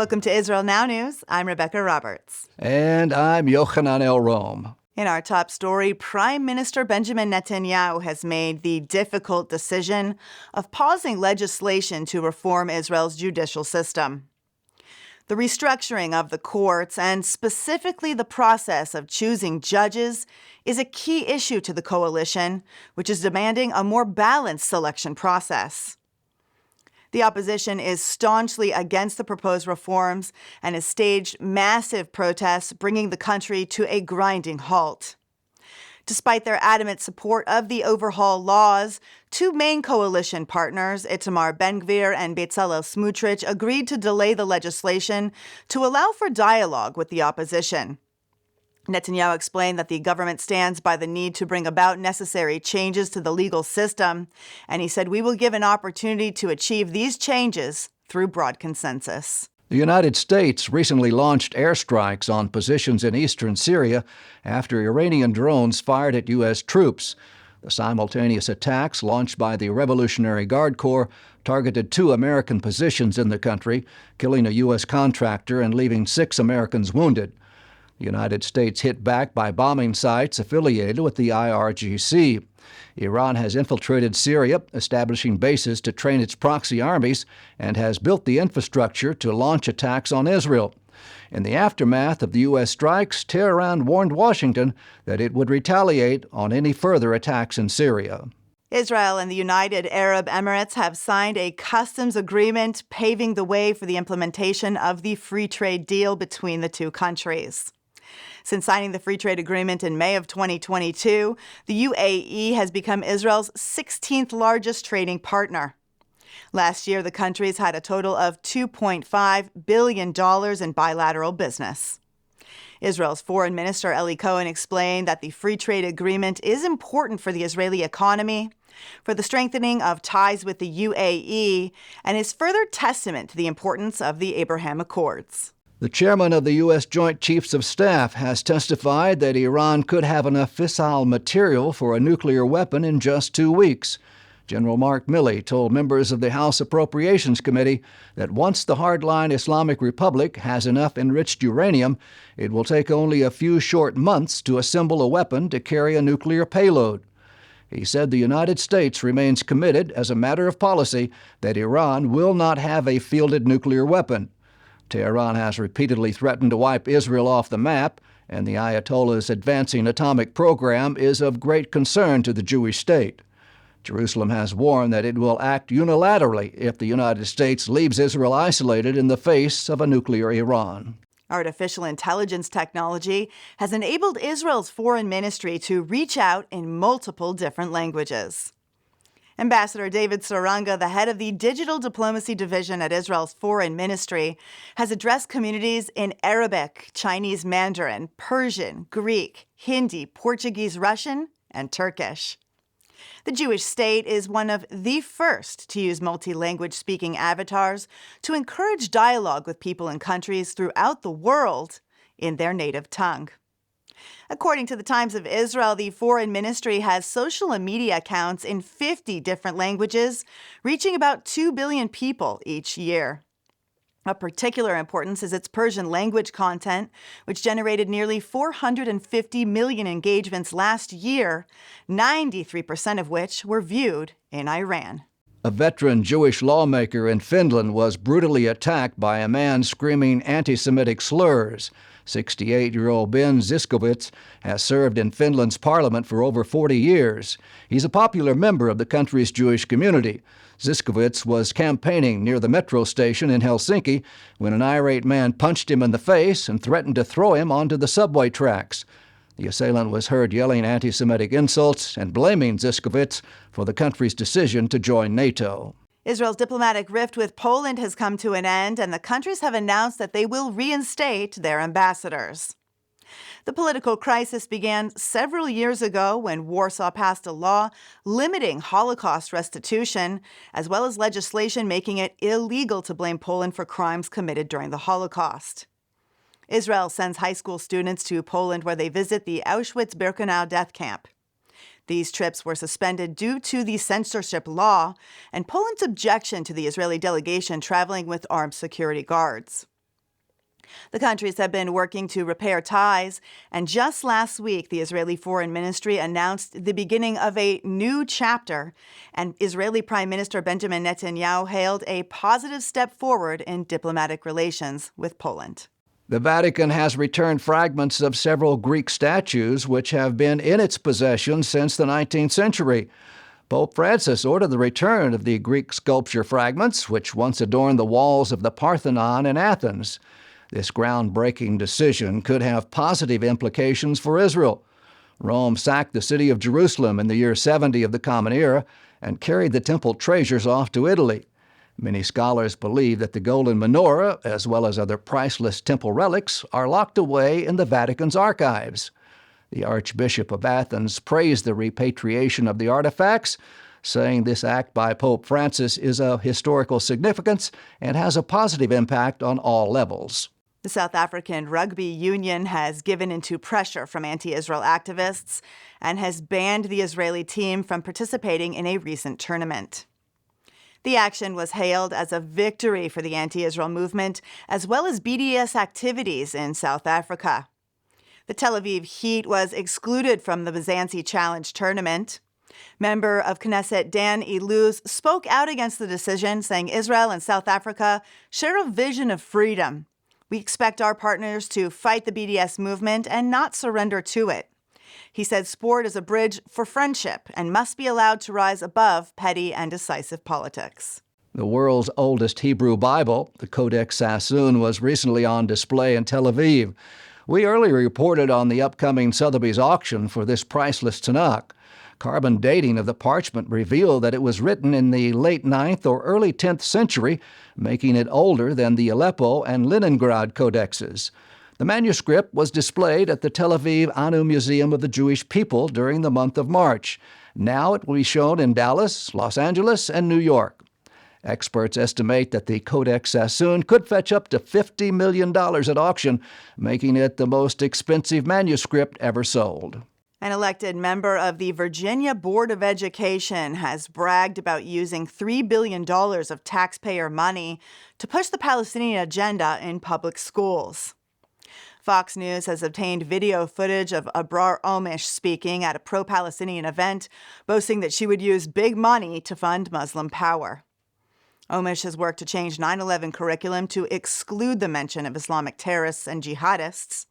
Welcome to Israel Now News. I'm Rebecca Roberts. And I'm Yochanan El Rome. In our top story, Prime Minister Benjamin Netanyahu has made the difficult decision of pausing legislation to reform Israel's judicial system. The restructuring of the courts, and specifically the process of choosing judges, is a key issue to the coalition, which is demanding a more balanced selection process. The opposition is staunchly against the proposed reforms and has staged massive protests, bringing the country to a grinding halt. Despite their adamant support of the overhaul laws, two main coalition partners, Itamar Ben-Gvir and Bezalel Smotrich, agreed to delay the legislation to allow for dialogue with the opposition. Netanyahu explained that the government stands by the need to bring about necessary changes to the legal system, and he said, "We will give an opportunity to achieve these changes through broad consensus." The United States recently launched airstrikes on positions in eastern Syria after Iranian drones fired at U.S. troops. The simultaneous attacks launched by the Revolutionary Guard Corps targeted 2 American positions in the country, killing a U.S. contractor and leaving 6 Americans wounded. The United States hit back by bombing sites affiliated with the IRGC. Iran has infiltrated Syria, establishing bases to train its proxy armies, and has built the infrastructure to launch attacks on Israel. In the aftermath of the U.S. strikes, Tehran warned Washington that it would retaliate on any further attacks in Syria. Israel and the United Arab Emirates have signed a customs agreement paving the way for the implementation of the free trade deal between the two countries. Since signing the free trade agreement in May of 2022, the UAE has become Israel's 16th largest trading partner. Last year, the countries had a total of $2.5 billion in bilateral business. Israel's Foreign Minister Eli Cohen explained that the free trade agreement is important for the Israeli economy, for the strengthening of ties with the UAE, and is further testament to the importance of the Abraham Accords. The chairman of the U.S. Joint Chiefs of Staff has testified that Iran could have enough fissile material for a nuclear weapon in just 2 weeks. General Mark Milley told members of the House Appropriations Committee that once the hardline Islamic Republic has enough enriched uranium, it will take only a few short months to assemble a weapon to carry a nuclear payload. He said the United States remains committed as a matter of policy that Iran will not have a fielded nuclear weapon. Tehran has repeatedly threatened to wipe Israel off the map, and the Ayatollah's advancing atomic program is of great concern to the Jewish state. Jerusalem has warned that it will act unilaterally if the United States leaves Israel isolated in the face of a nuclear Iran. Artificial intelligence technology has enabled Israel's foreign ministry to reach out in multiple different languages. Ambassador David Saranga, the head of the Digital Diplomacy Division at Israel's Foreign Ministry, has addressed communities in Arabic, Chinese Mandarin, Persian, Greek, Hindi, Portuguese, Russian, and Turkish. The Jewish state is one of the first to use multi-language speaking avatars to encourage dialogue with people in countries throughout the world in their native tongue. According to the Times of Israel, the Foreign Ministry has social and media accounts in 50 different languages, reaching about 2 billion people each year. Of particular importance is its Persian language content, which generated nearly 450 million engagements last year, 93% of which were viewed in Iran. A veteran Jewish lawmaker in Finland was brutally attacked by a man screaming anti-Semitic slurs. 68-year-old Ben Zyskowicz has served in Finland's parliament for over 40 years. He's a popular member of the country's Jewish community. Zyskowicz was campaigning near the metro station in Helsinki when an irate man punched him in the face and threatened to throw him onto the subway tracks. The assailant was heard yelling anti-Semitic insults and blaming Zyskowicz for the country's decision to join NATO. Israel's diplomatic rift with Poland has come to an end, and the countries have announced that they will reinstate their ambassadors. The political crisis began several years ago when Warsaw passed a law limiting Holocaust restitution, as well as legislation making it illegal to blame Poland for crimes committed during the Holocaust. Israel sends high school students to Poland where they visit the Auschwitz-Birkenau death camp. These trips were suspended due to the censorship law and Poland's objection to the Israeli delegation traveling with armed security guards. The countries have been working to repair ties, and just last week, the Israeli Foreign Ministry announced the beginning of a new chapter, and Israeli Prime Minister Benjamin Netanyahu hailed a positive step forward in diplomatic relations with Poland. The Vatican has returned fragments of several Greek statues which have been in its possession since the 19th century. Pope Francis ordered the return of the Greek sculpture fragments, which once adorned the walls of the Parthenon in Athens. This groundbreaking decision could have positive implications for Israel. Rome sacked the city of Jerusalem in the year 70 of the Common Era and carried the temple treasures off to Italy. Many scholars believe that the golden menorah, as well as other priceless temple relics, are locked away in the Vatican's archives. The Archbishop of Athens praised the repatriation of the artifacts, saying this act by Pope Francis is of historical significance and has a positive impact on all levels. The South African Rugby Union has given into pressure from anti-Israel activists and has banned the Israeli team from participating in a recent tournament. The action was hailed as a victory for the anti-Israel movement, as well as BDS activities in South Africa. The Tel Aviv Heat was excluded from the Byzantium Challenge tournament. Member of Knesset Dan Iluz spoke out against the decision, saying Israel and South Africa share a vision of freedom. We expect our partners to fight the BDS movement and not surrender to it. He said sport is a bridge for friendship and must be allowed to rise above petty and decisive politics. The world's oldest Hebrew Bible, the Codex Sassoon, was recently on display in Tel Aviv. We earlier reported on the upcoming Sotheby's auction for this priceless Tanakh. Carbon dating of the parchment revealed that it was written in the late 9th or early 10th century, making it older than the Aleppo and Leningrad codexes. The manuscript was displayed at the Tel Aviv Anu Museum of the Jewish People during the month of March. Now it will be shown in Dallas, Los Angeles, and New York. Experts estimate that the Codex Sassoon could fetch up to $50 million at auction, making it the most expensive manuscript ever sold. An elected member of the Virginia Board of Education has bragged about using $3 billion of taxpayer money to push the Palestinian agenda in public schools. Fox News has obtained video footage of Abrar Omish speaking at a pro-Palestinian event, boasting that she would use big money to fund Muslim power. Omish has worked to change 9/11 curriculum to exclude the mention of Islamic terrorists and jihadists.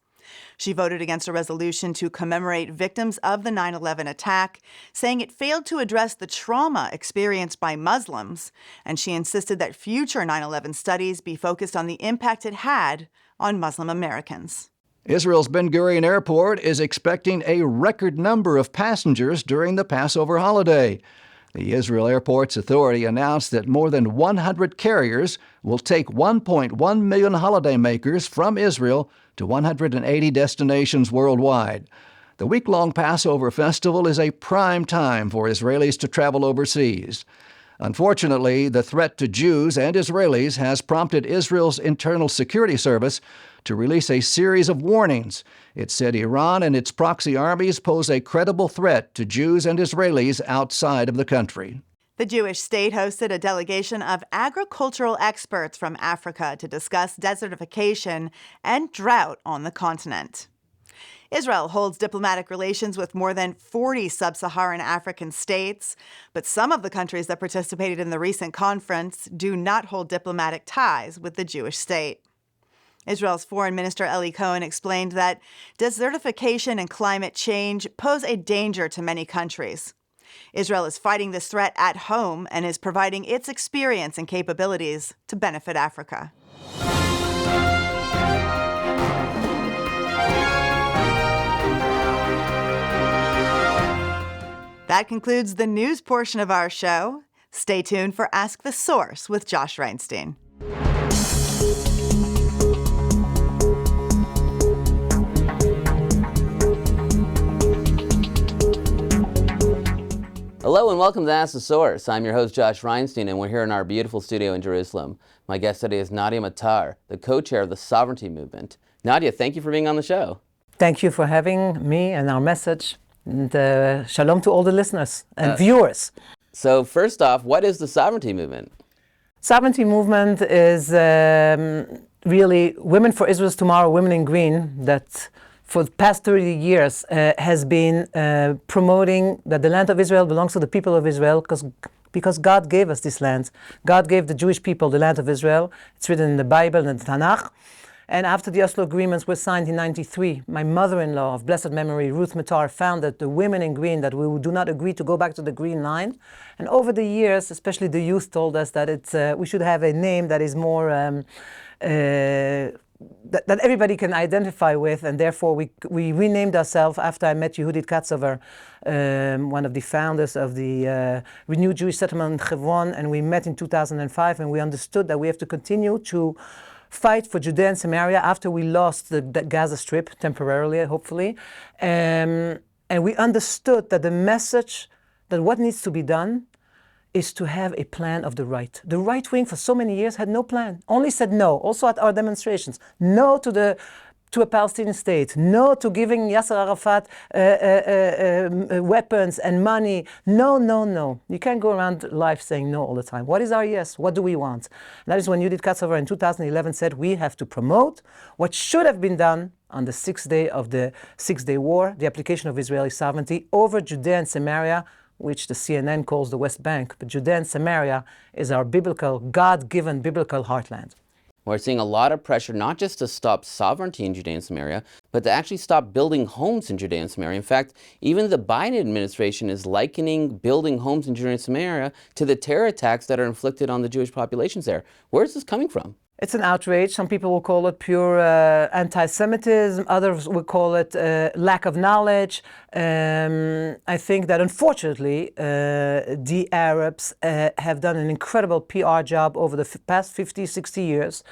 She voted against a resolution to commemorate victims of the 9/11 attack, saying it failed to address the trauma experienced by Muslims, and she insisted that future 9/11 studies be focused on the impact it had on Muslim Americans. Israel's Ben Gurion Airport is expecting a record number of passengers during the Passover holiday. The Israel Airports Authority announced that more than 100 carriers will take 1.1 million holidaymakers from Israel to 180 destinations worldwide. The week-long Passover festival is a prime time for Israelis to travel overseas. Unfortunately, the threat to Jews and Israelis has prompted Israel's Internal Security Service to release a series of warnings. It said Iran and its proxy armies pose a credible threat to Jews and Israelis outside of the country. The Jewish state hosted a delegation of agricultural experts from Africa to discuss desertification and drought on the continent. Israel holds diplomatic relations with more than 40 sub-Saharan African states, but some of the countries that participated in the recent conference do not hold diplomatic ties with the Jewish state. Israel's Foreign Minister Eli Cohen explained that desertification and climate change pose a danger to many countries. Israel is fighting this threat at home and is providing its experience and capabilities to benefit Africa. That concludes the news portion of our show. Stay tuned for Ask the Source with Josh Reinstein. Hello and welcome to Ask the Source. I'm your host Josh Reinstein and we're here in our beautiful studio in Jerusalem. My guest today is Nadia Matar, the co-chair of the Sovereignty Movement. Nadia, thank you for being on the show. Thank you for having me and our message. And shalom to all the listeners and viewers. So first off, what is the Sovereignty Movement? Sovereignty movement is really Women for Israel's Tomorrow, Women in Green, that for the past 30 years has been promoting that the land of Israel belongs to the people of Israel because God gave us this land. God gave the Jewish people the land of Israel. It's written in the Bible and the Tanakh. And after the Oslo agreements were signed in 1993, my mother-in-law of blessed memory, Ruth Matar, found that the women in green, that we do not agree to go back to the green line. And over the years, especially the youth told us that we should have a name that is more, that everybody can identify with, and therefore we renamed ourselves after I met Yehudit Katzover, one of the founders of the Renewed Jewish Settlement in Hebron, and we met in 2005, and we understood that we have to continue to fight for Judea and Samaria after we lost the Gaza Strip temporarily, hopefully. And we understood that the message, that what needs to be done is to have a plan of the right. The right wing for so many years had no plan, only said no, also at our demonstrations, no to a Palestinian state, no to giving Yasser Arafat weapons and money. No, no, no. You can't go around life saying no all the time. What is our yes? What do we want? And that is when Yehudit Katzover in 2011 said we have to promote what should have been done on the 6th day of the Six-Day War, the application of Israeli sovereignty over Judea and Samaria, which the CNN calls the West Bank. But Judea and Samaria is our biblical, God-given biblical heartland. We're seeing a lot of pressure not just to stop sovereignty in Judea and Samaria, but to actually stop building homes in Judea and Samaria. In fact, even the Biden administration is likening building homes in Judea and Samaria to the terror attacks that are inflicted on the Jewish populations there. Where is this coming from? It's an outrage. Some people will call it pure anti-Semitism. Others will call it lack of knowledge. I think that unfortunately, the Arabs have done an incredible PR job over the past 50, 60 years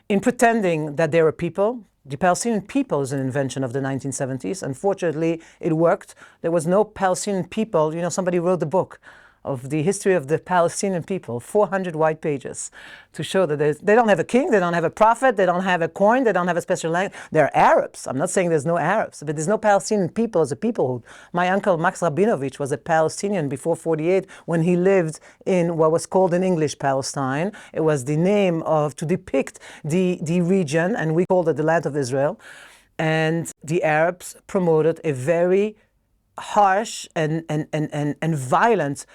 in pretending that they're a people. The Palestinian people is an invention of the 1970s. Unfortunately, it worked. There was no Palestinian people. You know, somebody wrote the book of the history of the Palestinian people, 400 white pages, to show that they don't have a king, they don't have a prophet, they don't have a coin, they don't have a special language. They're Arabs. I'm not saying there's no Arabs, but there's no Palestinian people as a peoplehood. My uncle Max Rabinovich was a Palestinian before 48 when he lived in what was called in English Palestine. It was the name to depict the region, and we called it the land of Israel. And the Arabs promoted a very harsh and violent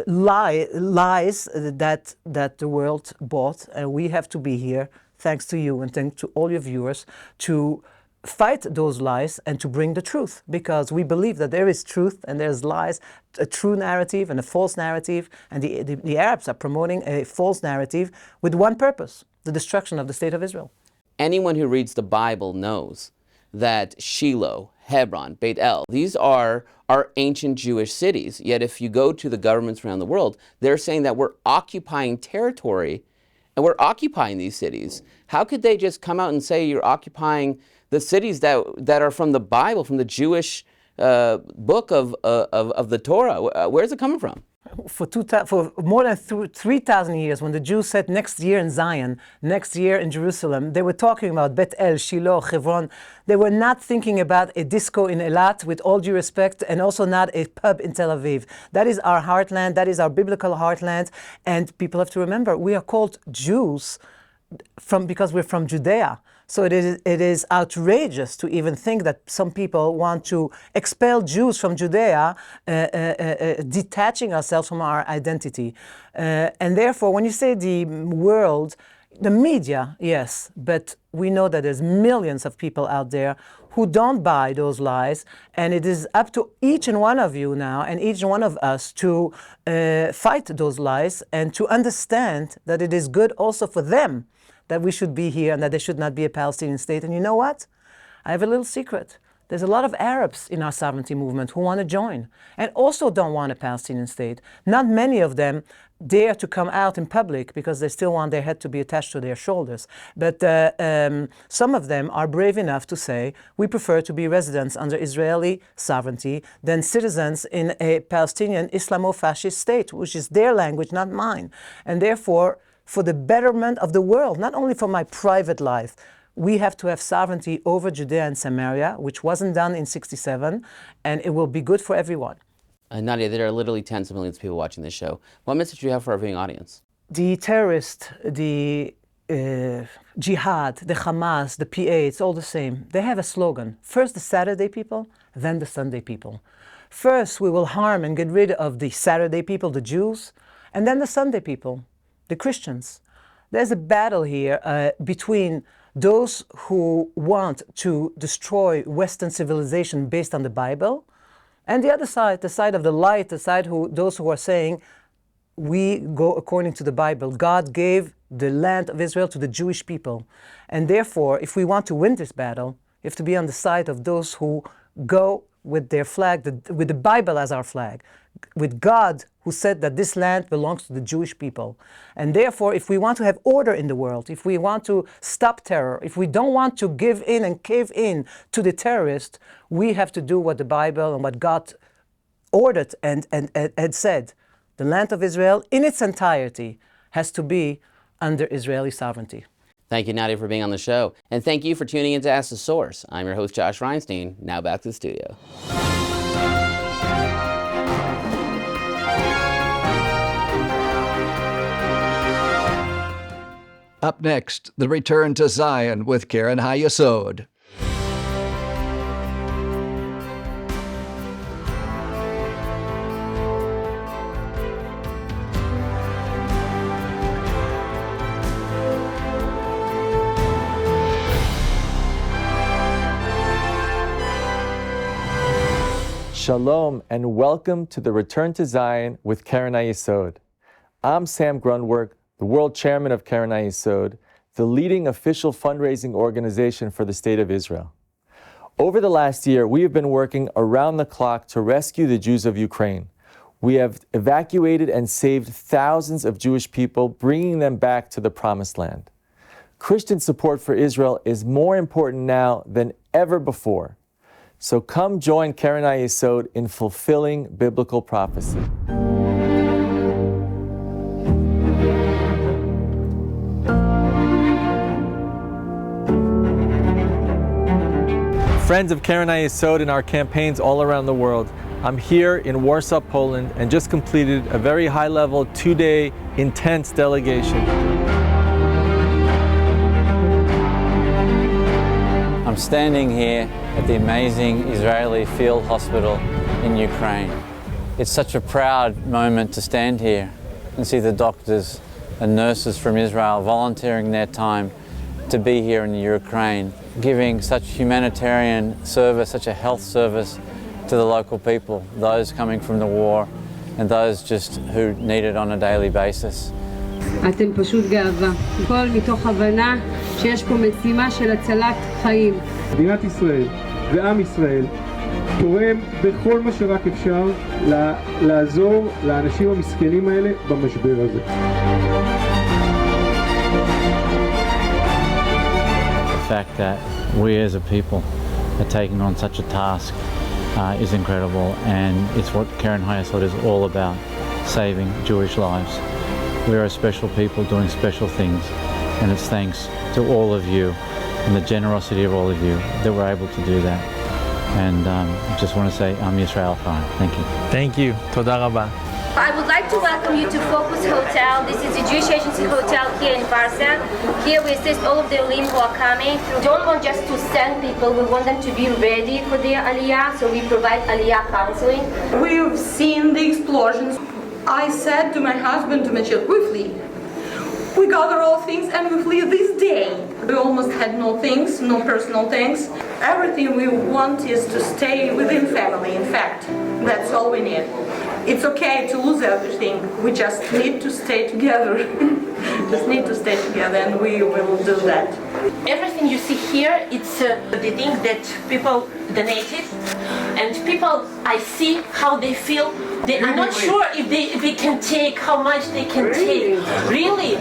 lies that the world bought, and we have to be here, thanks to you and thanks to all your viewers, to fight those lies and to bring the truth, because we believe that there is truth and there's lies, a true narrative and a false narrative, and the Arabs are promoting a false narrative with one purpose: the destruction of the state of Israel. Anyone who reads the Bible knows that Shiloh, Hebron, Beit El, these are ancient Jewish cities. Yet if you go to the governments around the world, they're saying that we're occupying territory and we're occupying these cities. How could they just come out and say you're occupying the cities that are from the Bible, from the Jewish book of the Torah? Where's it coming from? For more than 3,000 years, when the Jews said next year in Zion, next year in Jerusalem, they were talking about Bet El, Shiloh, Hebron. They were not thinking about a disco in Eilat, with all due respect, and also not a pub in Tel Aviv. That is our heartland, that is our biblical heartland, and people have to remember, we are called Jews because we're from Judea. So it is outrageous to even think that some people want to expel Jews from Judea, detaching ourselves from our identity. And therefore, when you say the world, the media, yes, but we know that there's millions of people out there who don't buy those lies, and it is up to each and one of you now and each one of us to fight those lies and to understand that it is good also for them that we should be here and that there should not be a Palestinian state. And you know what? I have a little secret. There's a lot of Arabs in our sovereignty movement who want to join and also don't want a Palestinian state. Not many of them dare to come out in public because they still want their head to be attached to their shoulders. But some of them are brave enough to say, we prefer to be residents under Israeli sovereignty than citizens in a Palestinian Islamo-fascist state, which is their language, not mine. And therefore, for the betterment of the world, not only for my private life, we have to have sovereignty over Judea and Samaria, which wasn't done in 1967, and it will be good for everyone. Nadia, there are literally tens of millions of people watching this show. What message do you have for our viewing audience? the terrorists, the jihad, the Hamas, the PA, it's all the same. They have a slogan. First the Saturday people, then the Sunday people. First we will harm and get rid of the Saturday people, the Jews, and then the Sunday people, the Christians. There's a battle here between those who want to destroy Western civilization based on the Bible, and the other side, the side of the light, the side those who are saying, we go according to the Bible. God gave the land of Israel to the Jewish people. And therefore, if we want to win this battle, we have to be on the side of those who go with their flag, with the Bible as our flag, with God who said that this land belongs to the Jewish people. And therefore, if we want to have order in the world, if we want to stop terror, if we don't want to give in and cave in to the terrorists, we have to do what the Bible and what God ordered and said. The land of Israel in its entirety has to be under Israeli sovereignty. Thank you, Nadia, for being on the show. And thank you for tuning in to Ask the Source. I'm your host, Josh Reinstein. Now back to the studio. Up next, the return to Zion with Karen Hayesod. Shalom and welcome to the Return to Zion with Karen Hayesod. I'm Sam Grunwerk, the world chairman of Karen Hayesod, the leading official fundraising organization for the State of Israel. Over the last year, we have been working around the clock to rescue the Jews of Ukraine. We have evacuated and saved thousands of Jewish people, bringing them back to the Promised Land. Christian support for Israel is more important now than ever before. So come join Karen Hayesod in fulfilling biblical prophecy. Friends of Karen Hayesod in our campaigns all around the world, I'm here in Warsaw, Poland, and just completed a very high-level, 2-day intense delegation. I'm standing here at the amazing Israeli field hospital in Ukraine. It's such a proud moment to stand here and see the doctors and nurses from Israel volunteering their time to be here in Ukraine, giving such humanitarian service, such a health service to the local people, those coming from the war and those just who need it on a daily basis. אתם פשוט גאווה, הכל מתוך הבנה שיש פה משימה של הצלת חיים. מדינת ישראל ועם ישראל תורם בכל מה שרק אפשר לעזור לאנשים המסכנים האלה במשבר הזה. The fact that we as a people are taking on such a task is incredible, and it's what Karen Hayesod is all about, saving Jewish lives. We are a special people doing special things, and it's thanks to all of you and the generosity of all of you that we're able to do that. And I just want to say, Am Yisrael Chai. Thank you. Thank you. Toda rabba. I would like to welcome you to Focus Hotel. This is the Jewish Agency Hotel here in Warsaw. Here we assist all of the Olim who are coming. We don't want just to send people, we want them to be ready for their Aliyah, so we provide Aliyah counseling. We've seen the explosions. I said to my husband, to my children, we flee. We gather all things and we flee this day. We almost had no things, no personal things. Everything we want is to stay within family, in fact. That's all we need. It's okay to lose everything. We just need to stay together. Just need to stay together, and we will do that. Everything you see here, it's the things that people donated, and people, I see how they feel. They are not sure if they can take, how much they can take. Really.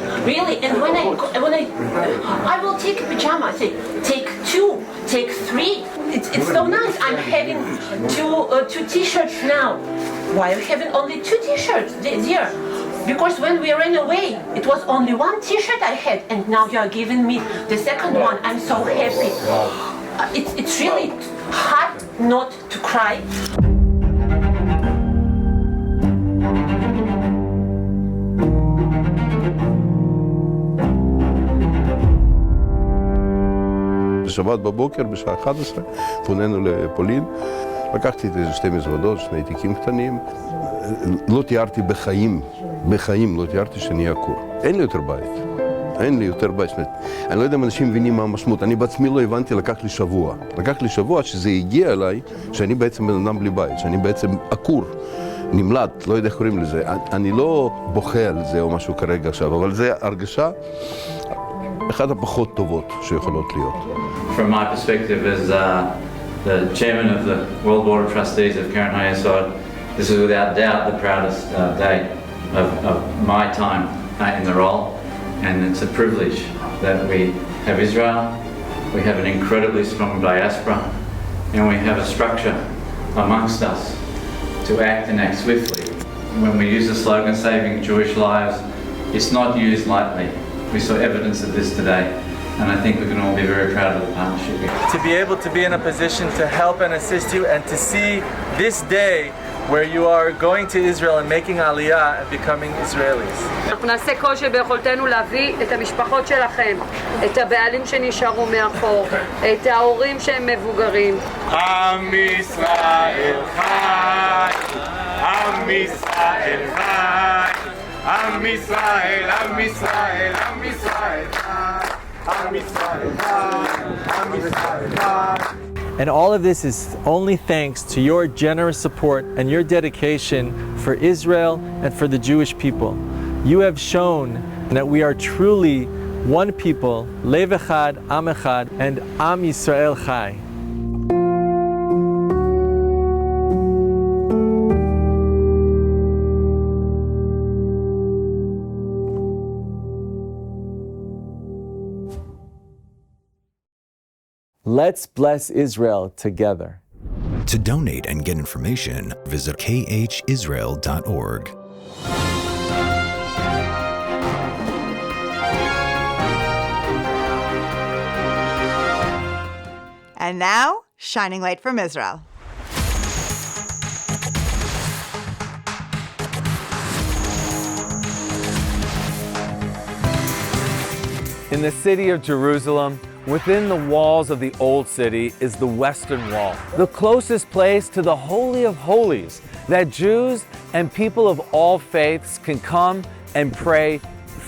And when I will take a pajama, I say, take 2, take 3. It's so nice. I'm having two T-shirts now. Why are you having only 2 T-shirts, dear? Because when we ran away, it was only 1 T-shirt I had, and now you are giving me the second one. I'm so happy. It's really hard not to cry. בשבת בבוקר, בשעה 11, פונינו לפולין. לקחתי את איזה 2 מזוודות, 2 תיקים קטנים. לא תיארתי בחיים לא תיארתי שאני אהיה עקור. אין לי יותר בית. אין לי יותר בית. אני לא יודע אם אנשים מבינים מה המשמעות. אני בעצמי לא הבנתי, לקח לי שבוע שזה הגיע אליי, שאני בעצם בן אדם בלי בית, שאני בעצם עקור, נמלט, לא יודע איך קוראים לזה. אני לא בוכה על זה או משהו כרגע עכשיו, אבל זה הרגשה אחת הפחות טובות שיכולות להיות. From my perspective as the chairman of the World Board of Trustees of Keren HaYesod, this is without doubt the proudest day of my time in the role, and it's a privilege that we have Israel, we have an incredibly strong diaspora, and we have a structure amongst us to act and act swiftly. When we use the slogan saving Jewish lives, it's not used lightly. We saw evidence of this today, and I think we can all be very proud of the partnership. To be able to be in a position to help and assist you, and to see this day where you are going to Israel and making aliyah and becoming Israelis. אנחנו נעשה כל שביכולתנו להביא את המשפחות שלכם, את הבעלים שנשארו מאחור, את ההורים שהם מבוגרים. עם ישראל חי, עם ישראל חי, עם ישראל, עם ישראל, עם ישראל חי, עם ישראל חי, עם ישראל חי. And all of this is only thanks to your generous support and your dedication for Israel and for the Jewish people. You have shown that we are truly one people, Lev Echad, Am Echad, and Am Yisrael Chai. Let's bless Israel together. To donate and get information, visit khisrael.org. And now, shining light from Israel. In the city of Jerusalem, within the walls of the Old City is the Western Wall, the closest place to the Holy of Holies that Jews and people of all faiths can come and pray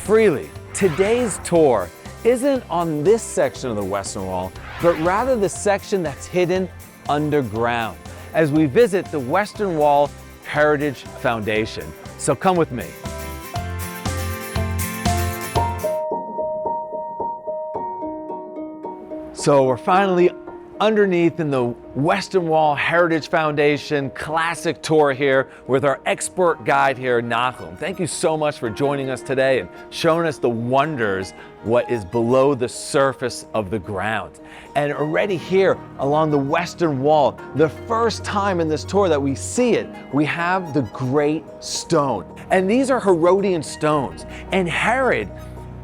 freely. Today's tour isn't on this section of the Western Wall, but rather the section that's hidden underground as we visit the Western Wall Heritage Foundation. So come with me. So we're finally underneath in the Western Wall Heritage Foundation classic tour here with our expert guide here, Nachum. Thank you so much for joining us today and showing us the wonders, what is below the surface of the ground. And already here along the Western Wall, the first time in this tour that we see it, we have the Great Stone. And these are Herodian stones. And Herod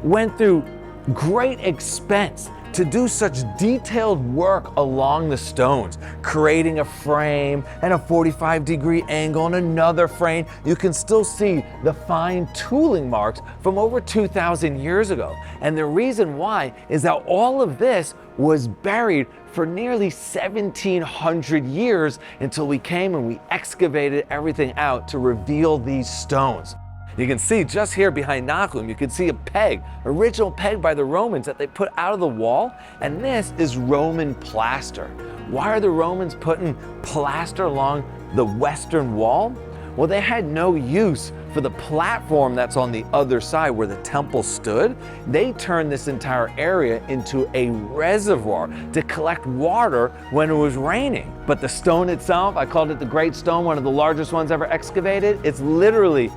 went through great expense to do such detailed work along the stones, creating a frame and a 45-degree angle and another frame. You can still see the fine tooling marks from over 2,000 years ago. And the reason why is that all of this was buried for nearly 1,700 years until we came and we excavated everything out to reveal these stones. You can see just here behind Nachum, you can see a peg, original peg by the Romans that they put out of the wall, and this is Roman plaster. Why are the Romans putting plaster along the Western Wall? Well, they had no use for the platform that's on the other side where the temple stood. They turned this entire area into a reservoir to collect water when it was raining. But the stone itself, I called it the Great Stone, one of the largest ones ever excavated. It's literally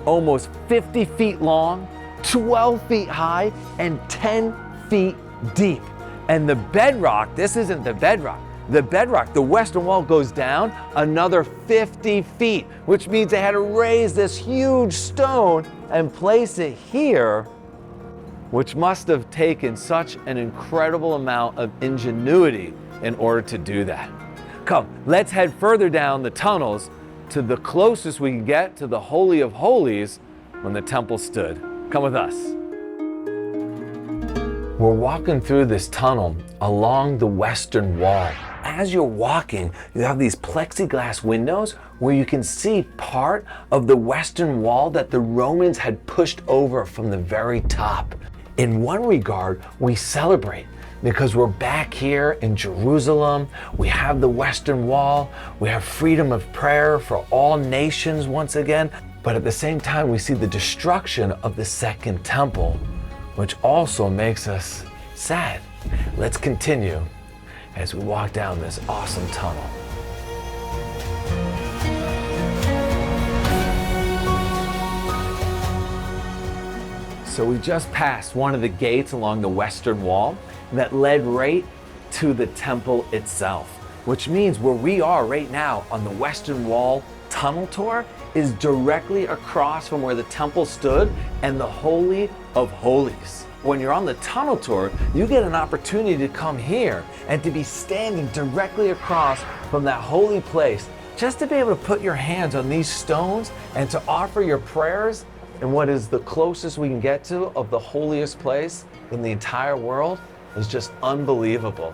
almost 50 feet long, 12 feet high, and 10 feet deep. And the bedrock, this isn't the bedrock. The bedrock, the Western Wall goes down another 50 feet, which means they had to raise this huge stone and place it here, which must have taken such an incredible amount of ingenuity in order to do that. Come, let's head further down the tunnels to the closest we can get to the Holy of Holies when the temple stood. Come with us. We're walking through this tunnel along the Western Wall. As you're walking, you have these plexiglass windows where you can see part of the Western Wall that the Romans had pushed over from the very top. In one regard, we celebrate because we're back here in Jerusalem. We have the Western Wall. We have freedom of prayer for all nations once again. But at the same time, we see the destruction of the Second Temple, which also makes us sad. Let's continue as we walk down this awesome tunnel. So we just passed one of the gates along the Western Wall that led right to the temple itself, which means where we are right now on the Western Wall tunnel tour is directly across from where the temple stood and the Holy of Holies. When you're on the tunnel tour, you get an opportunity to come here and to be standing directly across from that holy place, just to be able to put your hands on these stones and to offer your prayers in what is the closest we can get to of the holiest place in the entire world is just unbelievable.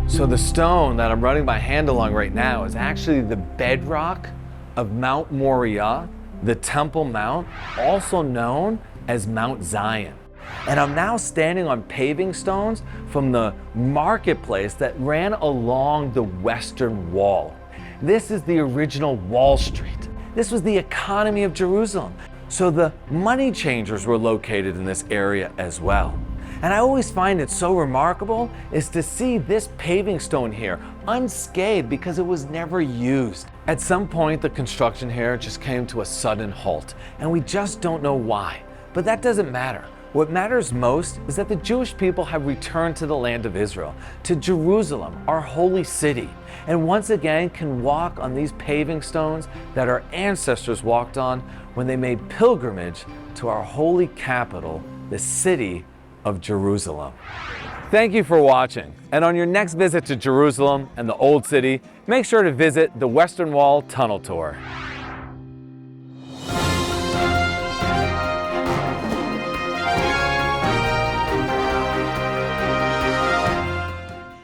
So the stone that I'm running my hand along right now is actually the bedrock of Mount Moriah, the Temple Mount, also known as Mount Zion. And I'm now standing on paving stones from the marketplace that ran along the Western Wall. This is the original Wall Street. This was the economy of Jerusalem. So the money changers were located in this area as well. And I always find it so remarkable is to see this paving stone here unscathed because it was never used. At some point, the construction here just came to a sudden halt, and we just don't know why. But that doesn't matter. What matters most is that the Jewish people have returned to the land of Israel, to Jerusalem, our holy city, and once again can walk on these paving stones that our ancestors walked on when they made pilgrimage to our holy capital, the city of Jerusalem. Thank you for watching. And on your next visit to Jerusalem and the Old City, make sure to visit the Western Wall Tunnel Tour.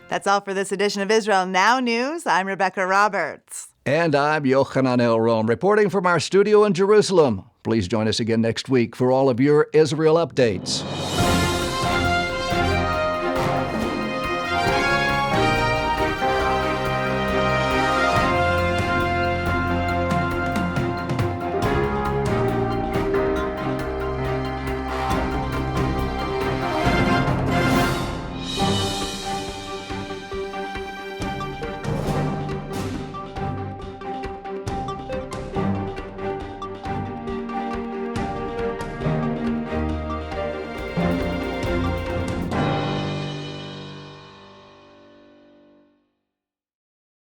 That's all for this edition of Israel Now News. I'm Rebecca Roberts. And I'm Yochanan Elron, reporting from our studio in Jerusalem. Please join us again next week for all of your Israel updates.